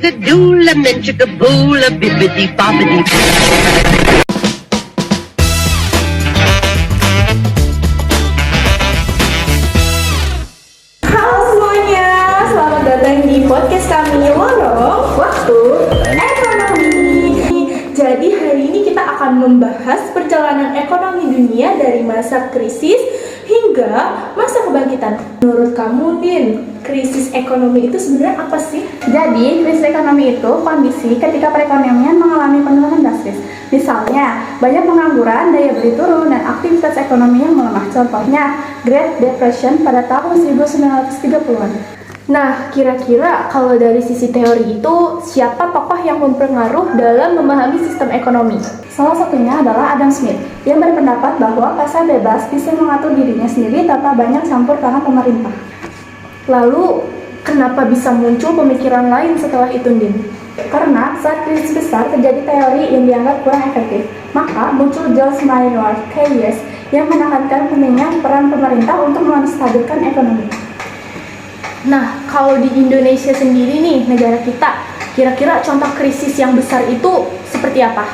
Chickadoola, men chickaboola, bibbidi bobbidi. Halo semuanya, selamat datang di podcast kami Lorong Waktu Ekonomi. Jadi hari ini kita akan membahas perjalanan ekonomi dunia dari masa krisis hingga masa kebangkitan. Menurut kamu, Din, krisis ekonomi itu sebenarnya apa sih? Jadi, krisis ekonomi itu kondisi ketika perekonomian mengalami penurunan drastis. Misalnya, banyak pengangguran, daya beli turun, dan aktivitas ekonomi yang melemah. Contohnya, Great Depression pada tahun 1930-an. Nah, kira-kira kalau dari sisi teori itu, siapa tokoh yang mempengaruh dalam memahami sistem ekonomi? Salah satunya adalah Adam Smith, yang berpendapat bahwa pasar bebas bisa mengatur dirinya sendiri tanpa banyak campur tangan pemerintah. Lalu, kenapa bisa muncul pemikiran lain setelah itu, Din? Karena saat krisis besar terjadi teori yang dianggap kurang efektif, maka muncul George Maynard Keynes yang menekankan pentingnya peran pemerintah untuk menstabilkan ekonomi. Nah, kalau di Indonesia sendiri nih, negara kita, kira-kira contoh krisis yang besar itu seperti apa?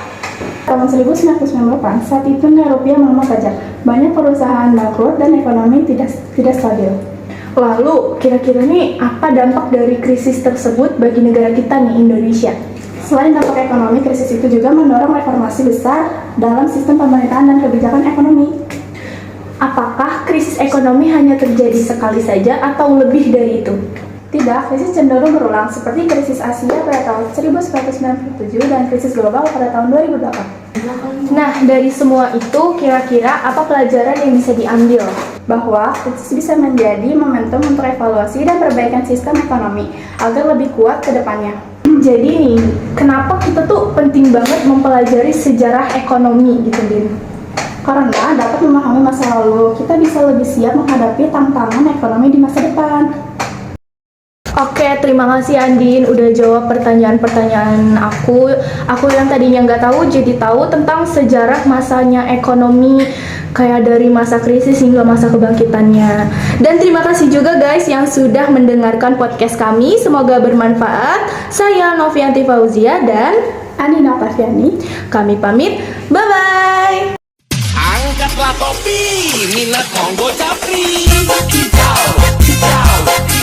Tahun 1998, saat itu nilai rupiah melemah tajam. Banyak perusahaan bangkrut dan ekonomi tidak stabil. Lalu, kira-kira nih apa dampak dari krisis tersebut bagi negara kita nih, Indonesia? Selain dampak ekonomi, krisis itu juga mendorong reformasi besar dalam sistem pemerintahan dan kebijakan ekonomi. Apakah krisis ekonomi hanya terjadi sekali saja atau lebih dari itu? Tidak, krisis cenderung berulang seperti krisis Asia pada tahun 1997 dan krisis global pada tahun 2008. Nah, dari semua itu kira-kira apa pelajaran yang bisa diambil? Bahwa krisis bisa menjadi momentum untuk evaluasi dan perbaikan sistem ekonomi agar lebih kuat ke depannya. Jadi nih, kenapa kita tuh penting banget mempelajari sejarah ekonomi gitu, Din? Karena dapat memahami masa lalu, kita bisa lebih siap menghadapi tantangan ekonomi di masa depan. Oke, terima kasih Andin udah jawab pertanyaan-pertanyaan aku. Aku yang tadinya nggak tahu jadi tahu tentang sejarah masanya ekonomi, kayak dari masa krisis hingga masa kebangkitannya. Dan terima kasih juga guys yang sudah mendengarkan podcast kami. Semoga bermanfaat. Saya Novianti Fauzia dan Anina Tafiani. Kami pamit. Bye-bye. Angkatlah topi, minat monggo capri. Hijau, hijau,